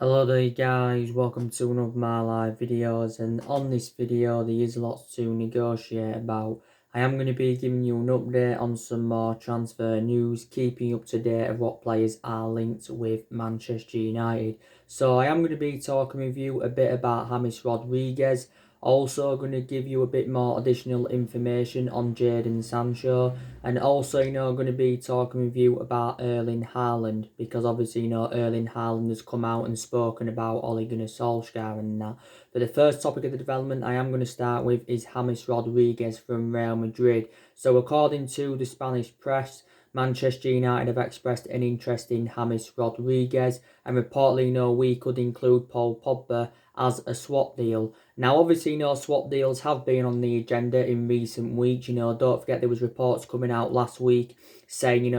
Hello there guys, welcome to one of my live videos, and on this video there is lots to negotiate about. I am going to be giving you an update on some more transfer news, keeping you up to date of what players are linked with Manchester United. So I am going to be talking with you a bit about James Rodriguez, also going to give you a bit more additional information on Jadon Sancho, and also, going to be talking with you about Erling Haaland, because obviously, Erling Haaland has come out and spoken about Ole Gunnar Solskjaer and that. But the first topic of the development I am going to start with is James Rodriguez from Real Madrid. So according to the Spanish press, Manchester United have expressed an interest in James Rodriguez, and reportedly, we could include Paul Pogba as a swap deal. Now, obviously, swap deals have been on the agenda in recent weeks. Don't forget there was reports coming out last week saying,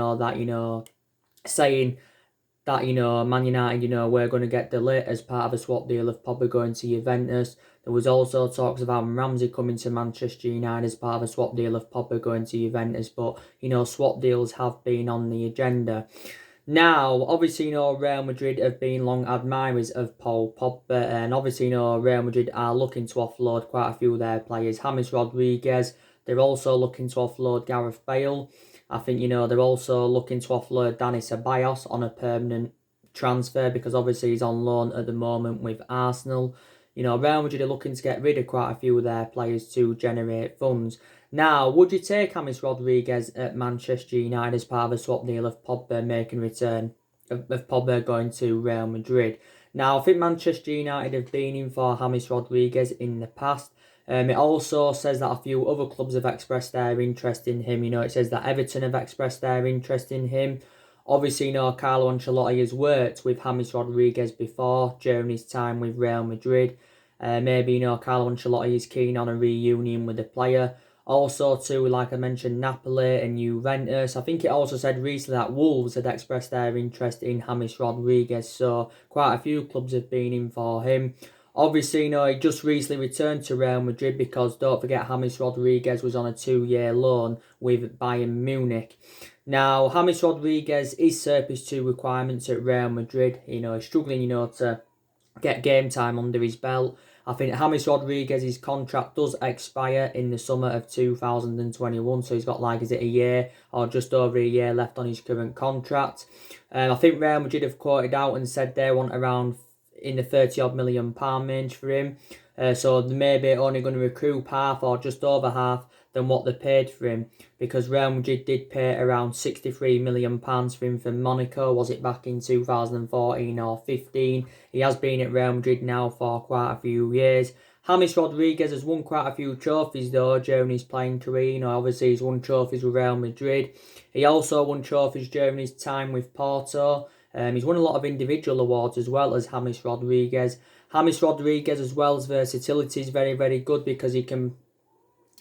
saying that, Man United, we're going to get delayed as part of a swap deal of Pogba going to Juventus. There was also talks of Aaron Ramsey coming to Manchester United as part of a swap deal of Pogba going to Juventus. But, swap deals have been on the agenda. Now, obviously, Real Madrid have been long admirers of Paul Pogba, and obviously, Real Madrid are looking to offload quite a few of their players. James Rodriguez, they're also looking to offload Gareth Bale. I think, they're also looking to offload Dani Ceballos on a permanent transfer because obviously he's on loan at the moment with Arsenal. Real Madrid are looking to get rid of quite a few of their players to generate funds. Now, would you take James Rodriguez at Manchester United as part of a swap deal of Pogba making return, of Pogba going to Real Madrid? Now, I think Manchester United have been in for James Rodriguez in the past. It also says that a few other clubs have expressed their interest in him. It says that Everton have expressed their interest in him. Obviously, Carlo Ancelotti has worked with James Rodriguez before during his time with Real Madrid. Maybe, Carlo Ancelotti is keen on a reunion with the player. Also, too, like I mentioned, Napoli and Juventus. I think it also said recently that Wolves had expressed their interest in James Rodriguez. So, quite a few clubs have been in for him. Obviously, he just recently returned to Real Madrid because, don't forget, James Rodriguez was on a 2-year loan with Bayern Munich. Now, James Rodriguez is surplus to requirements at Real Madrid. He's struggling, to get game time under his belt. I think James Rodriguez's contract does expire in the summer of 2021, so he's got is it a year or just over a year left on his current contract. I think Real Madrid have quoted out and said they want around in the £30 million range for him. So they may be only going to recoup half or just over half than what they paid for him, because Real Madrid did pay around £63 million for him from Monaco. Was it back in 2014 or 15? He has been at Real Madrid now for quite a few years. James Rodriguez has won quite a few trophies though during his playing career. Obviously he's won trophies with Real Madrid. He also won trophies during his time with Porto. He's won a lot of individual awards as well as James Rodriguez. James Rodriguez as well as versatility is very, very good because he can,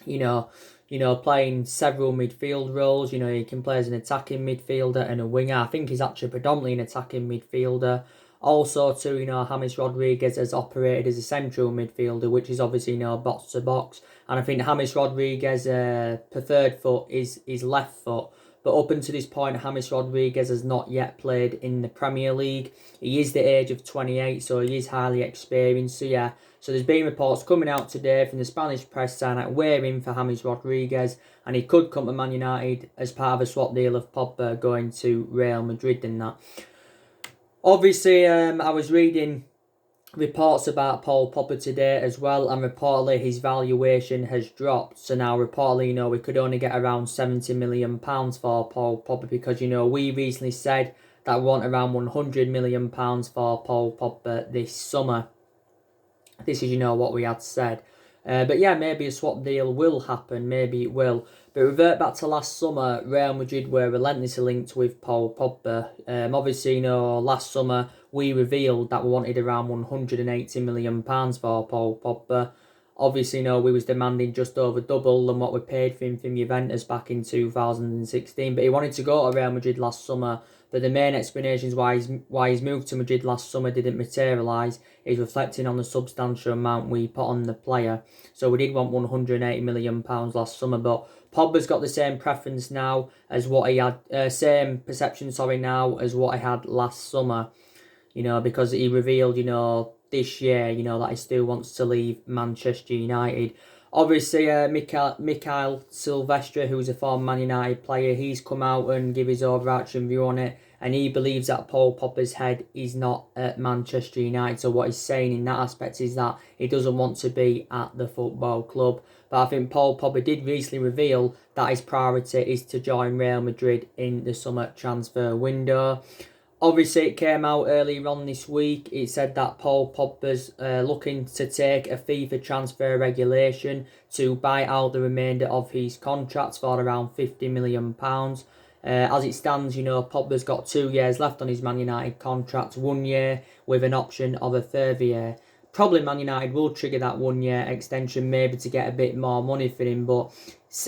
play in several midfield roles. He can play as an attacking midfielder and a winger. I think he's actually predominantly an attacking midfielder. Also, too, James Rodriguez has operated as a central midfielder, which is obviously, box to box. And I think James Rodriguez's preferred foot is his left foot. But up until this point, James Rodriguez has not yet played in the Premier League. He is the age of 28, so he is highly experienced. So yeah, so there's been reports coming out today from the Spanish press saying that we're in for James Rodriguez, and he could come to Man United as part of a swap deal of Pogba going to Real Madrid and that. Obviously, I was reading reports about Paul Pogba today as well, and reportedly his valuation has dropped. So now reportedly, we could only get around £70 million for Paul Pogba, because, we recently said that we want around £100 million for Paul Pogba this summer. This is, what we had said. But yeah, maybe a swap deal will happen, maybe it will. But revert back to last summer, Real Madrid were relentlessly linked with Paul Pogba. Obviously, last summer we revealed that we wanted around £180 million for Paul Pogba. Obviously, we was demanding just over double than what we paid for him from Juventus back in 2016. But he wanted to go to Real Madrid last summer. But the main explanations why he's moved to Madrid last summer didn't materialise is reflecting on the substantial amount we put on the player. So we did want £180 million last summer, but Pogba's got the same preference now as what he had, same perception, now as what he had last summer. because he revealed, this year, that he still wants to leave Manchester United. Obviously, Mikhail Silvestre, who's a former Man United player, he's come out and give his overarching view on it, and he believes that Paul Pogba's head is not at Manchester United. So what he's saying in that aspect is that he doesn't want to be at the football club. But I think Paul Pogba did recently reveal that his priority is to join Real Madrid in the summer transfer window. Obviously, it came out earlier on this week. It said that Paul Pogba's looking to take a FIFA transfer regulation to buy out the remainder of his contracts for around £50 million. As it stands, Pogba's got 2 years left on his Man United contract, 1 year with an option of a further year. Probably Man United will trigger that 1 year extension maybe to get a bit more money for him. But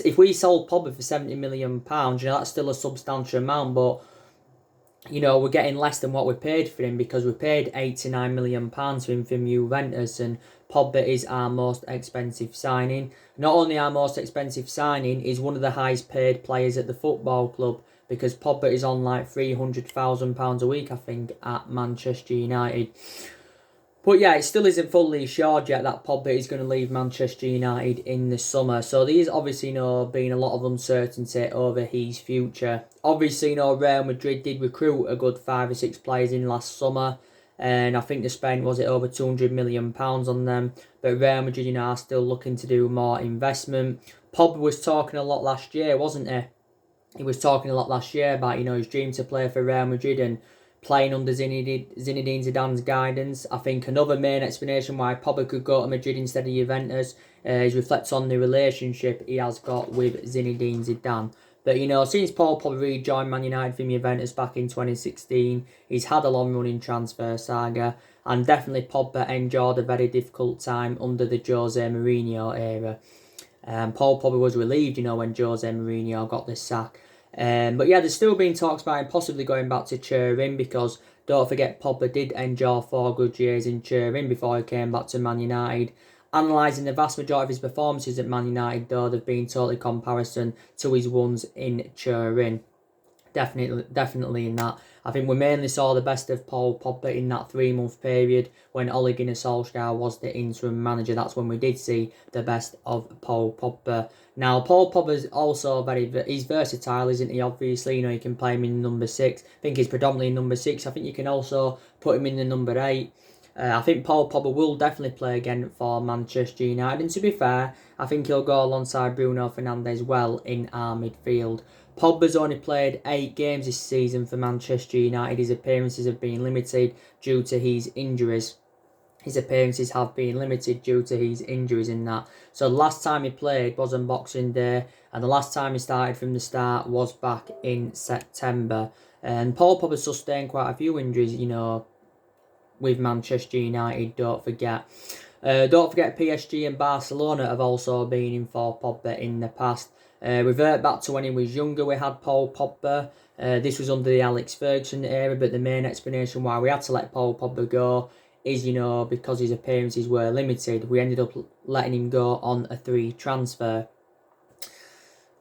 if we sold Pogba for £70 million, that's still a substantial amount. But we're getting less than what we paid for him because we paid £89 million for him from Juventus, and Pogba is our most expensive signing. Not only our most expensive signing, he's one of the highest paid players at the football club because Pogba is on like £300,000 a week, I think, at Manchester United. But yeah, it still isn't fully assured yet that Pogba is going to leave Manchester United in the summer. So there is obviously, been a lot of uncertainty over his future. Obviously, Real Madrid did recruit a good 5 or 6 players in last summer. And I think they spent, over £200 million on them. But Real Madrid, are still looking to do more investment. Pogba was talking a lot last year, wasn't he? He was talking a lot last year about, his dream to play for Real Madrid and playing under Zinedine Zidane's guidance. I think another main explanation why Pogba could go to Madrid instead of Juventus is reflects on the relationship he has got with Zinedine Zidane. But, since Paul Pogba rejoined Man United from Juventus back in 2016, he's had a long-running transfer saga, and definitely Pogba endured a very difficult time under the Jose Mourinho era. Paul Pogba was relieved, when Jose Mourinho got the sack. But yeah, there's still been talks about him possibly going back to Turin because don't forget Pogba did endure 4 good years in Turin before he came back to Man United. Analysing the vast majority of his performances at Man United, though, they've been totally comparison to his ones in Turin. Definitely in that. I think we mainly saw the best of Paul Pogba in that 3-month period when Ole Gunnar Solskjaer was the interim manager. That's when we did see the best of Paul Pogba. Now, Paul Pogba's also he's versatile, isn't he? Obviously, you can play him in number 6. I think he's predominantly number 6. I think you can also put him in the number 8. I think Paul Pogba will definitely play again for Manchester United. And to be fair, I think he'll go alongside Bruno Fernandes well in our midfield. Pogba's only played 8 games this season for Manchester United. His appearances have been limited due to his injuries. In that. So the last time he played was on Boxing Day, and the last time he started from the start was back in September. And Paul Pogba sustained quite a few injuries, with Manchester United, don't forget. PSG and Barcelona have also been in for Pogba in the past. Revert back to when he was younger, we had Paul Pogba. This was under the Alex Ferguson era, but the main explanation why we had to let Paul Pogba go is, because his appearances were limited. We ended up letting him go on a 3 transfer.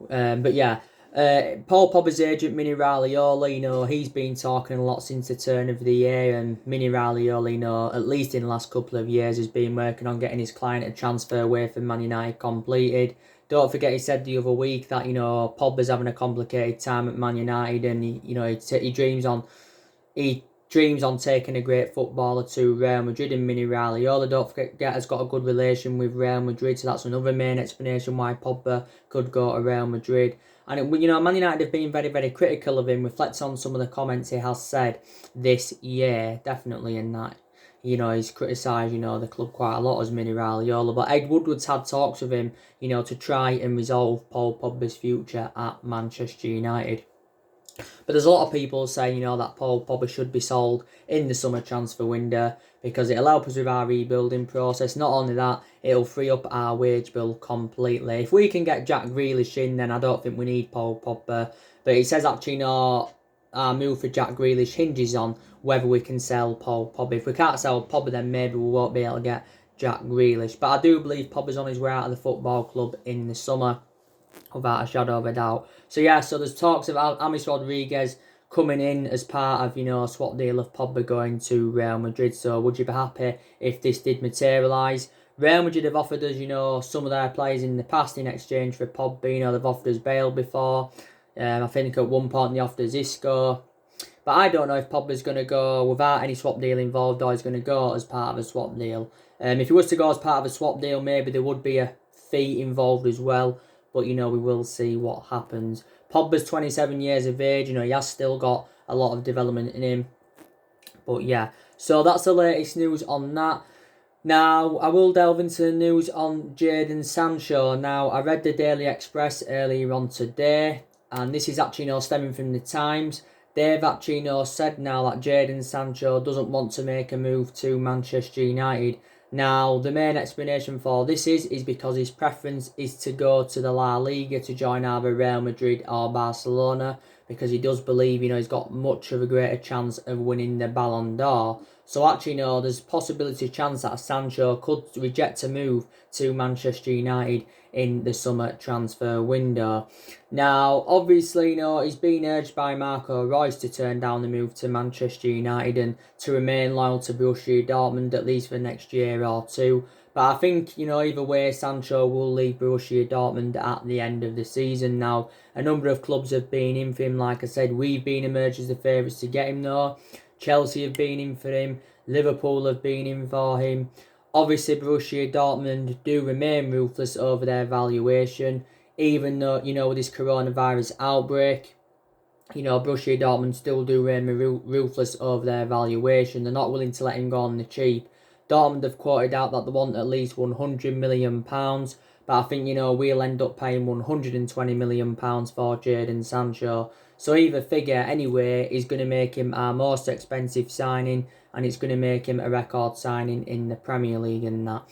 But yeah, Paul Pogba's agent, Mini Raiola, he's been talking a lot since the turn of the year, and Mini Raiola, at least in the last couple of years, has been working on getting his client a transfer away from Man United completed. Don't forget, he said the other week that, Pogba's having a complicated time at Man United, and he dreams on taking a great footballer to Real Madrid, and Mini Raiola, don't forget, has got a good relation with Real Madrid, so that's another main explanation why Pogba could go to Real Madrid. And, Man United have been very, very critical of him, reflects on some of the comments he has said this year, definitely in that. He's criticised, the club quite a lot as Mini Raiola, but Ed Woodward's had talks with him, to try and resolve Paul Pogba's future at Manchester United. But there's a lot of people saying, that Paul Pogba should be sold in the summer transfer window because it'll help us with our rebuilding process. Not only that, it'll free up our wage bill completely. If we can get Jack Grealish in, then I don't think we need Paul Pogba. But he says actually, our move for Jack Grealish hinges on whether we can sell Paul Pogba. If we can't sell Pogba, then maybe we won't be able to get Jack Grealish. But I do believe Pogba's on his way out of the football club in the summer, without a shadow of a doubt. So yeah, so there's talks of James Rodriguez coming in as part of, a swap deal of Pogba going to Real Madrid. So would you be happy if this did materialise? Real Madrid have offered us, some of their players in the past in exchange for Pogba. They've offered us Bale before. I think at one point they offered us Isco. But I don't know if Pogba's going to go without any swap deal involved or he's going to go as part of a swap deal. If he was to go as part of a swap deal, maybe there would be a fee involved as well. But, we will see what happens. Pogba's 27 years of age. He has still got a lot of development in him. But, yeah. So, that's the latest news on that. Now, I will delve into the news on Jadon Sancho. Now, I read the Daily Express earlier on today. And this is actually, stemming from the Times. They've actually said now that Jadon Sancho doesn't want to make a move to Manchester United. Now, the main explanation for this is because his preference is to go to the La Liga to join either Real Madrid or Barcelona, because he does believe, he's got much of a greater chance of winning the Ballon d'Or. So actually, there's possibility chance that Sancho could reject a move to Manchester United in the summer transfer window. Now, obviously, he's been urged by Marco Reus to turn down the move to Manchester United and to remain loyal to Borussia Dortmund at least for the next year or two. But I think, either way, Sancho will leave Borussia Dortmund at the end of the season. Now, a number of clubs have been in for him. Like I said, we've been emerged as the favourites to get him though. Chelsea have been in for him. Liverpool have been in for him. Obviously, Borussia Dortmund do remain ruthless over their valuation. Even though, with this coronavirus outbreak, Borussia Dortmund still do remain ruthless over their valuation. They're not willing to let him go on the cheap. Dortmund have quoted out that they want at least £100 million. But I think, we'll end up paying £120 million for Jadon Sancho. So either figure, anyway, is going to make him our most expensive signing, and it's going to make him a record signing in the Premier League and that.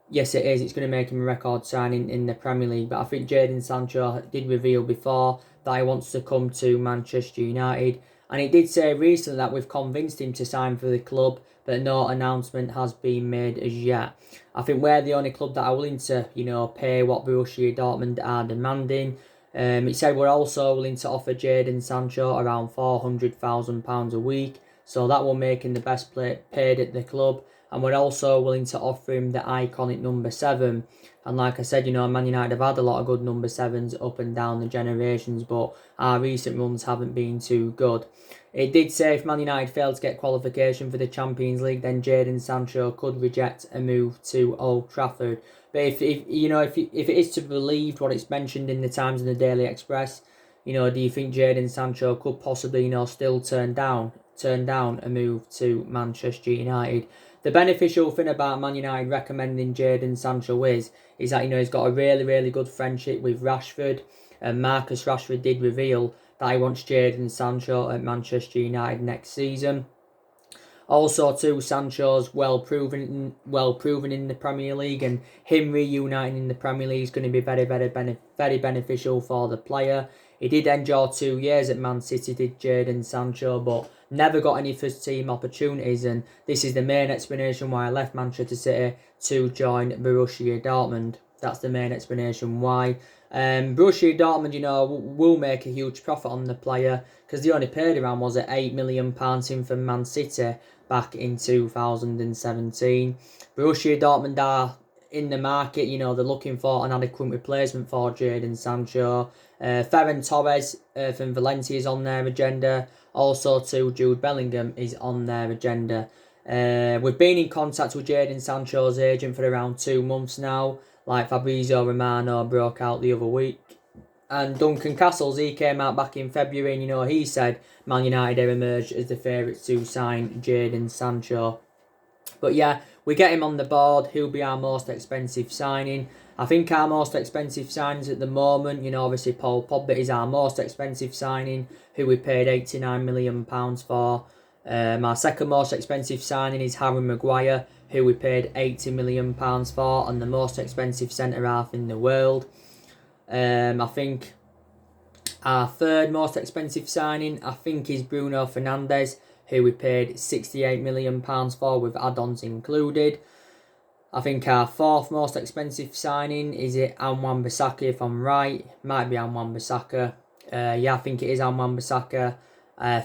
Yes, it is. It's going to make him a record signing in the Premier League. But I think Jadon Sancho did reveal before that he wants to come to Manchester United. And he did say recently that we've convinced him to sign for the club, but no announcement has been made as yet. I think we're the only club that are willing to, pay what Borussia Dortmund are demanding. He said we're also willing to offer Jadon Sancho around £400,000 a week. So that will make him the best player paid at the club. And we're also willing to offer him the iconic number 7. And like I said, Man United have had a lot of good number 7s up and down the generations, but our recent runs haven't been too good. It did say if Man United failed to get qualification for the Champions League, then Jadon Sancho could reject a move to Old Trafford. But if it is to be believed what it's mentioned in the Times and the Daily Express, do you think Jadon Sancho could possibly, still turn down a move to Manchester United? The beneficial thing about Man United recommending Jadon Sancho is that, he's got a really, really good friendship with Rashford. And Marcus Rashford did reveal that he wants Jadon Sancho at Manchester United next season. Also, too, Sancho's well proven in the Premier League, and him reuniting in the Premier League is going to be very, very beneficial for the player. He did enjoy 2 years at Man City, did Jadon Sancho, but never got any first team opportunities, and this is the main explanation why I left Manchester City to join Borussia Dortmund. That's the main explanation why. Borussia Dortmund, will make a huge profit on the player, because they only paid around, was it £8 million in from Man City back in 2017. Borussia Dortmund are in the market, they're looking for an adequate replacement for Jadon Sancho. Ferran Torres from Valencia is on their agenda. Also, too, Jude Bellingham is on their agenda. We've been in contact with Jadon Sancho's agent for around 2 months now, like Fabrizio Romano broke out the other week. And Duncan Castles, he came out back in February and, he said Man United have emerged as the favourites to sign Jadon Sancho. But yeah, we get him on the board. He'll be our most expensive signing. I think our most expensive signings at the moment, obviously Paul Pogba is our most expensive signing, who we paid £89 million for. Our second most expensive signing is Harry Maguire, who we paid £80 million for, and the most expensive centre-half in the world. I think our third most expensive signing, is Bruno Fernandes, who we paid £68 million for with add-ons included. I think our fourth most expensive signing is Wan-Bissaka, if I'm right. Might be Wan-Bissaka. I think it is Wan-Bissaka.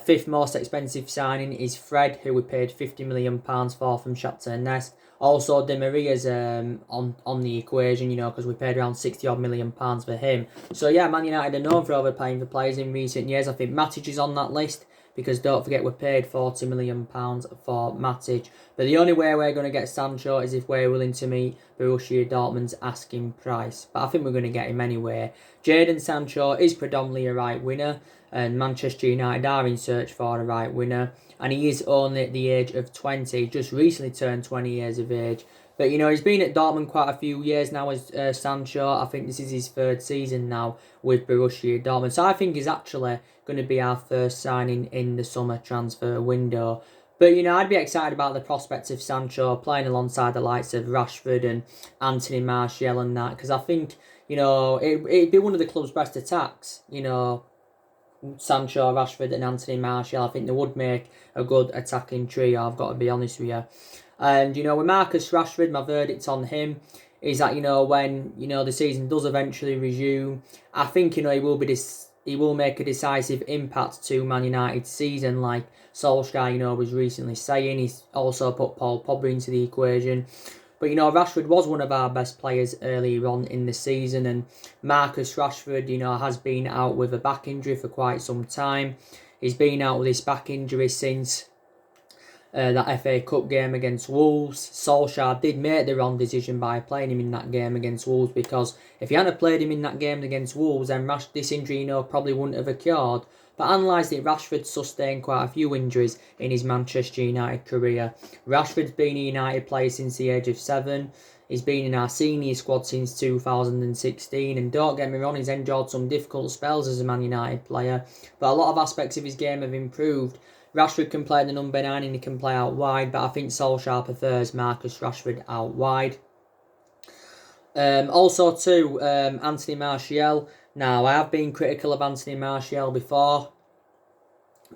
Fifth most expensive signing is Fred, who we paid £50 million for from Shakhtar Donetsk. Also, Di Maria's on the equation, because we paid around £60 million for him. So yeah, Man United are known for overpaying for players in recent years. I think Matic is on that list, because don't forget we paid £40 million for Matic. But the only way we're going to get Sancho is if we're willing to meet Borussia Dortmund's asking price. But I think we're going to get him anyway. Jadon Sancho is predominantly a right winger, and Manchester United are in search for a right winger. And he is only at the age of 20, just recently turned 20 years of age. But, he's been at Dortmund quite a few years now as Sancho. I think this is his third season now with Borussia Dortmund. So I think he's actually going to be our first signing in the summer transfer window. But, I'd be excited about the prospect of Sancho playing alongside the likes of Rashford and Anthony Martial and that. Because I think, it'd be one of the club's best attacks, Sancho, Rashford and Anthony Martial. I think they would make a good attacking trio, I've got to be honest with you. And, with Marcus Rashford, my verdict on him is that, when, the season does eventually resume, I think, he will make a decisive impact to Man United's season, like Solskjaer, was recently saying. He's also put Paul Pogba into the equation. But, Rashford was one of our best players earlier on in the season, and Marcus Rashford, has been out with a back injury for quite some time. He's been out with his back injury since that FA Cup game against Wolves. Solskjaer did make the wrong decision by playing him in that game against Wolves, because if he hadn't played him in that game against Wolves, then this injury, probably wouldn't have occurred. But analysed it, Rashford sustained quite a few injuries in his Manchester United career. Rashford's been a United player since the age of 7. He's been in our senior squad since 2016, and don't get me wrong, he's endured some difficult spells as a Man United player, but a lot of aspects of his game have improved. Rashford can play the number 9 and he can play out wide, but I think Solskjaer prefers Marcus Rashford out wide. Also too, Anthony Martial. Now, I have been critical of Anthony Martial before.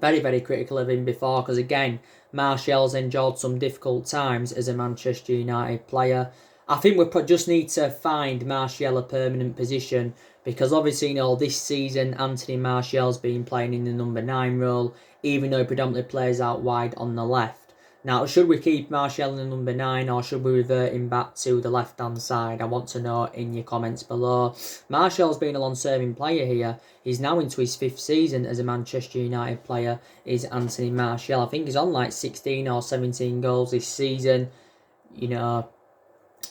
Very, very critical of him before, because again, Martial's endured some difficult times as a Manchester United player. I think we just need to find Martial a permanent position, because obviously, this season Anthony Martial's been playing in the number 9 role, even though he predominantly plays out wide on the left. Now, should we keep Martial in the number 9, or should we revert him back to the left-hand side? I want to know in your comments below. Martial's been a long-serving player here. He's now into his 5th season as a Manchester United player, is Anthony Martial. I think he's on like 16 or 17 goals this season.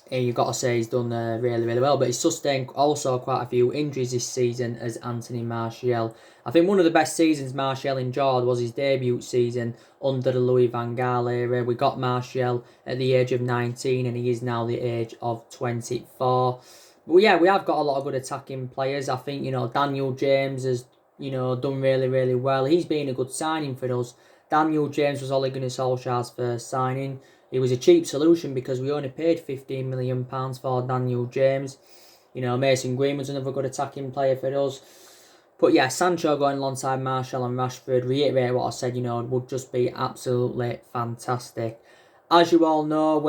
You've got to say he's done really, really well. But he's sustained also quite a few injuries this season as Anthony Martial. I think one of the best seasons Martial enjoyed was his debut season under the Louis van Gaal era. We got Martial at the age of 19 and he is now the age of 24. But yeah, we have got a lot of good attacking players. I think, Daniel James has, done really, really well. He's been a good signing for us. Daniel James was Ole Gunnar Solskjaer's first signing. It was a cheap solution because we only paid £15 million for Daniel James. Mason Green was another good attacking player for us. But yeah, Sancho going alongside Martial and Rashford, reiterate what I said, would just be absolutely fantastic. As you all know,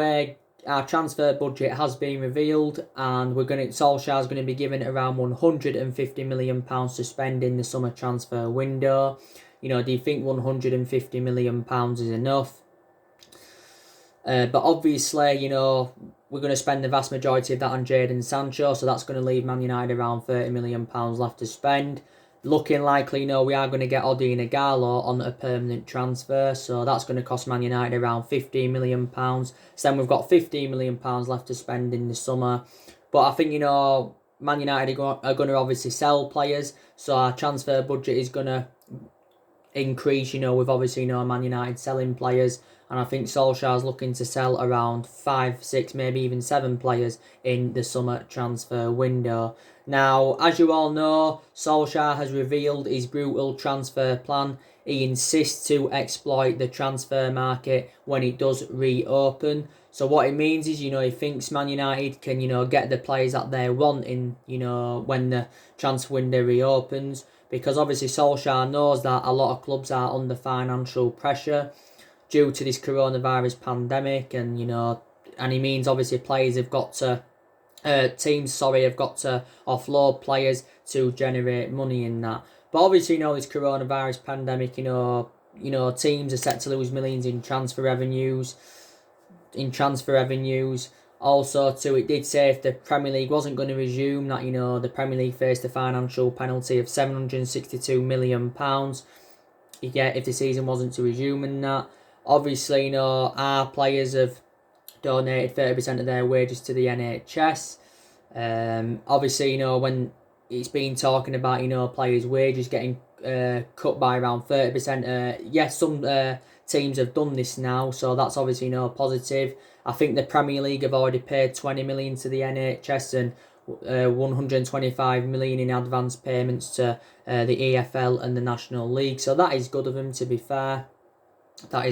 our transfer budget has been revealed, and Solskjaer's going to be given around £150 million to spend in the summer transfer window. Do you think £150 million is enough? But obviously, we're going to spend the vast majority of that on Jadon Sancho, so that's going to leave Man United around £30 million left to spend. Looking likely, we are going to get Odin Ighalo on a permanent transfer, so that's going to cost Man United around £15 million. So then we've got £15 million left to spend in the summer. But I think, Man United are going to obviously sell players, so our transfer budget is going to increase, with obviously, Man United selling players. And I think Solskjaer's looking to sell around 5, 6, maybe even 7 players in the summer transfer window. Now, as you all know, Solskjaer has revealed his brutal transfer plan. He insists to exploit the transfer market when it does reopen. So what it means is, he thinks Man United can, get the players that they want in, when the transfer window reopens. Because obviously Solskjaer knows that a lot of clubs are under financial pressure due to this coronavirus pandemic, and and he means obviously players have got to teams have got to offload players to generate money in that. But obviously, this coronavirus pandemic, teams are set to lose millions in transfer revenues. Also, too, it did say if the Premier League wasn't going to resume, that the Premier League faced a financial penalty of £762 million. Yeah, if the season wasn't to resume and that. Obviously, our players have donated 30% of their wages to the NHS. Obviously, when it's been talking about, players' wages getting cut by around 30%. Yes, some teams have done this now, so that's obviously, positive. I think the Premier League have already paid 20 million to the NHS and 125 million in advance payments to the EFL and the National League. So that is good of them, to be fair. I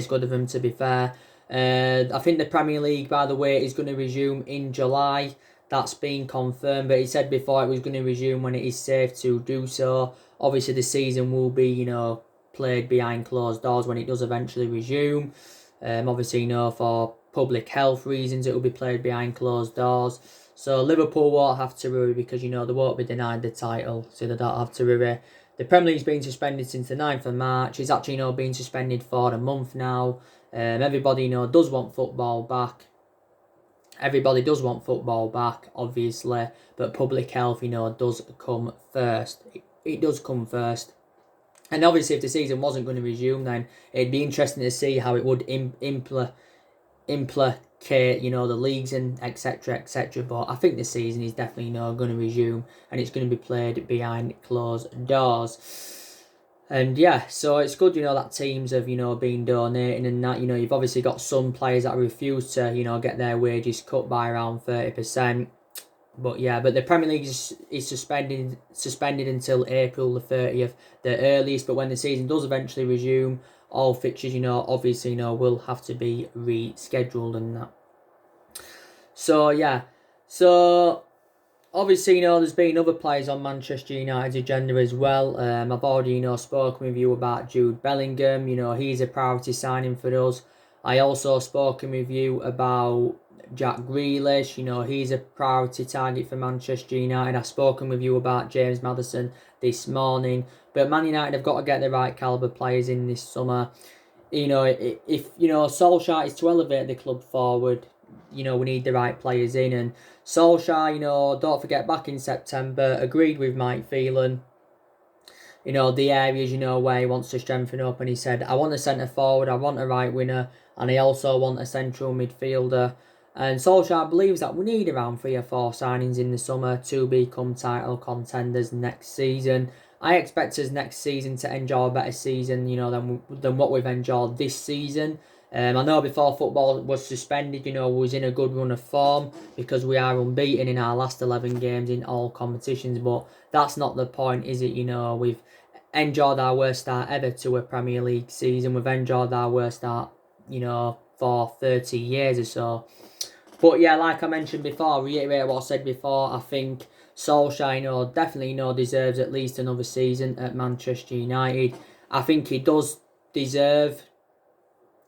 think the Premier League, by the way, is going to resume in July. That's been confirmed, but he said before it was going to resume when it is safe to do so. Obviously, the season will be, played behind closed doors when it does eventually resume. Obviously, for public health reasons, it will be played behind closed doors. So Liverpool won't have to worry because, they won't be denied the title, so they don't have to worry. The Premier League's been suspended since the 9th of March. It's actually, been suspended for a month now. Everybody, does want football back. Obviously, but public health, does come first. It does come first. And obviously, if the season wasn't going to resume, then it'd be interesting to see how it would implicate, the leagues and etc. But I think the season is definitely, going to resume, and it's going to be played behind closed doors. And yeah, so it's good, that teams have, been donating and that, you've obviously got some players that refuse to, get their wages cut by around 30%. But yeah, but the Premier League is suspended until April the 30th, the earliest. But when the season does eventually resume, all fixtures, obviously, will have to be rescheduled and that. So yeah, so obviously, there's been other players on Manchester United's agenda as well. I've already, spoken with you about Jude Bellingham. He's a priority signing for us. I also spoken with you about Jack Grealish. He's a priority target for Manchester United. I've spoken with you about James Maddison this morning. But Man United have got to get the right calibre players in this summer. If Solskjaer is to elevate the club forward, we need the right players in. And Solskjaer, don't forget, back in September, agreed with Mike Phelan, the areas, where he wants to strengthen up. And he said, I want a centre forward, I want a right winger, and I also want a central midfielder. And Solskjaer believes that we need around 3 or 4 signings in the summer to become title contenders next season. I expect us next season to enjoy a better season, than what we've enjoyed this season. I know before football was suspended, we was in a good run of form because we are unbeaten in our last 11 games in all competitions. But that's not the point, is it? We've enjoyed our worst start ever to a Premier League season. We've enjoyed our worst start, for 30 years or so. But yeah, like I mentioned before, reiterate what I said before, I think Solskjaer, definitely, deserves at least another season at Manchester United. I think he does deserve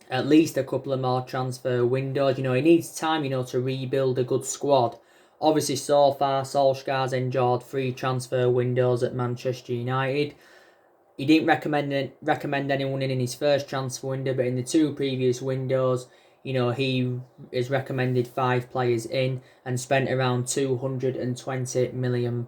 at least a couple of more transfer windows. He needs time, to rebuild a good squad. Obviously, so far, Solskjaer's enjoyed 3 transfer windows at Manchester United. He didn't recommend anyone in his first transfer window, but in the 2 previous windows, he has recommended 5 players in and spent around £220 million.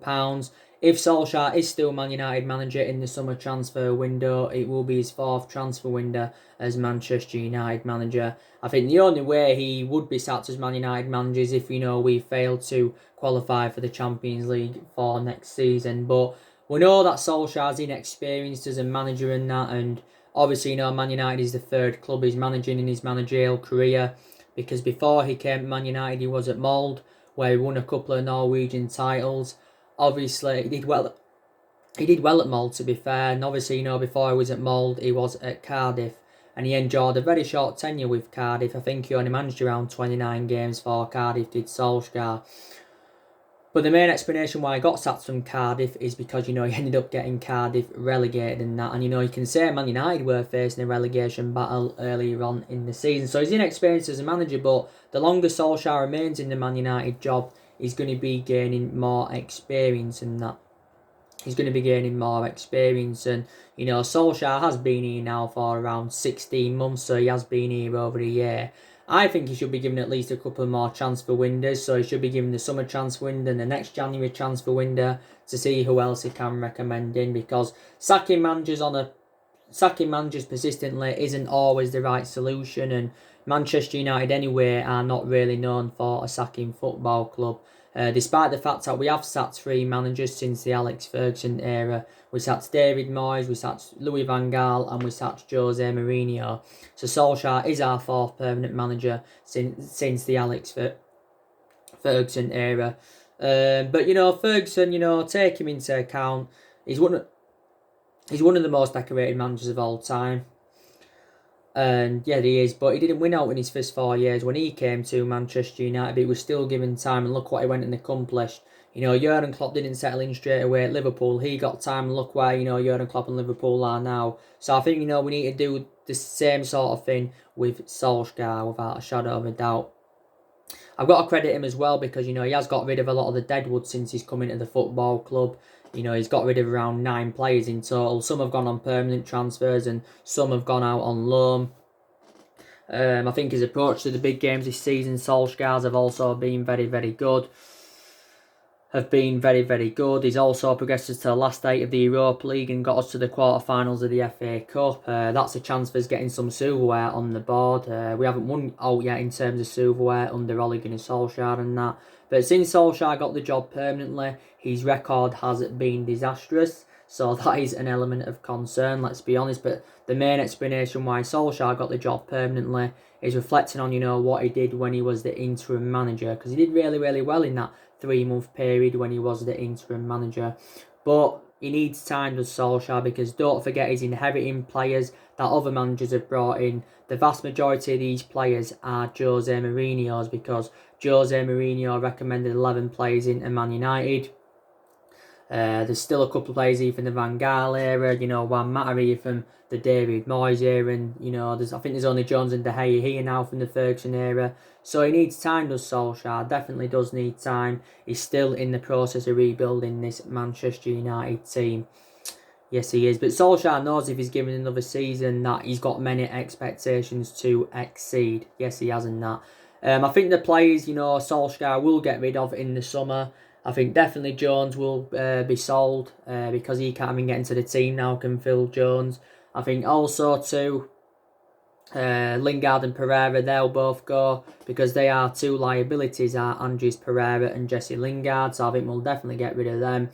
If Solskjaer is still Man United manager in the summer transfer window, it will be his 4th transfer window as Manchester United manager. I think the only way he would be sacked as Man United manager is if, we failed to qualify for the Champions League for next season. But we know that Solskjaer's inexperienced as a manager and that, and obviously, Man United is the 3rd club he's managing in his managerial career, because before he came to Man United, he was at Molde, where he won a couple of Norwegian titles. Obviously, he did well at Molde, to be fair, and obviously, before he was at Molde, he was at Cardiff, and he enjoyed a very short tenure with Cardiff. I think he only managed around 29 games for Cardiff, did Solskjaer. But the main explanation why he got sacked from Cardiff is because, he ended up getting Cardiff relegated and that. And, you can say Man United were facing a relegation battle earlier on in the season. So he's inexperienced as a manager, but the longer Solskjaer remains in the Man United job, he's going to be gaining more experience and that. he's going to be gaining more experience. And, you know, Solskjaer has been here now for around 16 months, so he has been here over a year. I think he should be given at least a couple more transfer windows. So he should be given the summer transfer window and the next January transfer window to see who else he can recommend in, because sacking managers persistently isn't always the right solution, and Manchester United anyway are not really known for a sacking football club. Despite the fact that we have sacked 3 managers since the Alex Ferguson era. We sacked David Moyes, we sacked Louis van Gaal, and we sacked Jose Mourinho. So Solskjaer is our 4th permanent manager since the Alex Ferguson era. But, you know, Ferguson, you know, take him into account. He's one of the most decorated managers of all time. And yeah, he is, but he didn't win out in his first 4 years when he came to Manchester United, but he was still given time, and look what he went and accomplished. You know, Jurgen Klopp didn't settle in straight away at Liverpool. He got time, and look where, you know, Jurgen Klopp and Liverpool are now. So I think, you know, we need to do the same sort of thing with Solskjaer without a shadow of a doubt. I've got to credit him as well because, you know, he has got rid of a lot of the deadwood since he's come into the football club. You know, he's got rid of around 9 players in total. Some have gone on permanent transfers and some have gone out on loan. I think his approach to the big games this season, Solskjaer's, have also been very, very good. He's also progressed us to the last 8 of the Europa League and got us to the quarterfinals of the FA Cup. That's a chance for us getting some silverware on the board. We haven't won out yet in terms of silverware under Ole Gunnar Solskjaer and that. But since Solskjaer got the job permanently, his record has been disastrous. So that is an element of concern, let's be honest. But the main explanation why Solskjaer got the job permanently is reflecting on, you know, what he did when he was the interim manager. Because he did really, really well in that 3-month period when he was the interim manager. But he needs time with Solskjaer, because don't forget he's inheriting players that other managers have brought in. The vast majority of these players are Jose Mourinho's, because Jose Mourinho recommended 11 players into Man United. There's still a couple of players here from the Van Gaal era, you know, Juan Mata here from the David Moyes era, and, you know, I think there's only Jones and De Gea here now from the Ferguson era. So he needs time, does Solskjaer, definitely does need time. He's still in the process of rebuilding this Manchester United team. Yes, he is. But Solskjaer knows if he's given another season that he's got many expectations to exceed. Yes, he has in that. I think the players, you know, Solskjaer will get rid of in the summer. I think definitely Jones will be sold because he can't even get into the team now, can Phil Jones. I think also too, Lingard and Pereira, they'll both go because they are 2 liabilities, are Andres Pereira and Jesse Lingard. So I think we'll definitely get rid of them.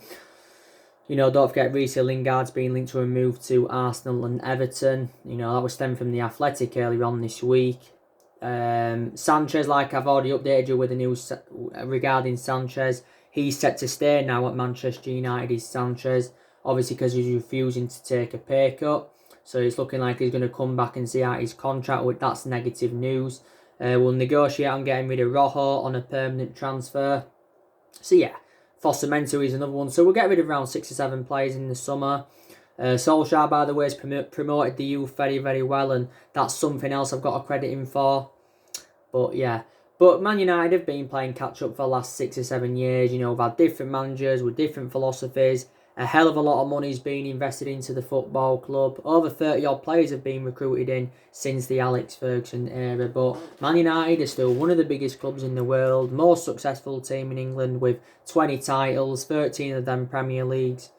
You know, don't forget Reece Lingard's been linked to a move to Arsenal and Everton. You know, that was stemmed from the Athletic earlier on this week. Sanchez, like I've already updated you with the news regarding Sanchez. He's set to stay now at Manchester United, is Sanchez. Obviously because he's refusing to take a pay cut. So it's looking like he's going to come back and see out his contract. That's negative news. We'll negotiate on getting rid of Rojo on a permanent transfer. So yeah, Fossamento is another one. So we'll get rid of around 6 or 7 players in the summer. Solskjaer, by the way, has promoted the youth very, very well, and that's something else I've got to credit him for. But yeah. But Man United have been playing catch-up for the last 6 or 7 years. You know, we've had different managers with different philosophies. A hell of a lot of money's been invested into the football club. Over 30-odd players have been recruited in since the Alex Ferguson era. But Man United is still one of the biggest clubs in the world. Most successful team in England with 20 titles, 13 of them Premier Leagues.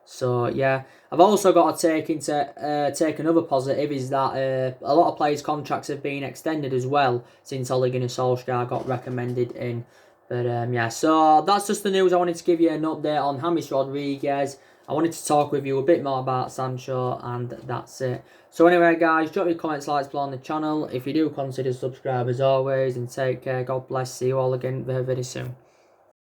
So yeah, I've also got to take another positive is that a lot of players' contracts have been extended as well since Ole Gunnar Solskjaer got recommended in. But yeah, so that's just the news. I wanted to give you an update on James Rodriguez. I wanted to talk with you a bit more about Sancho, and that's it. So anyway, guys, drop your comments, likes below on the channel. If you do, consider subscribe as always, and take care. God bless. See you all again very, very soon.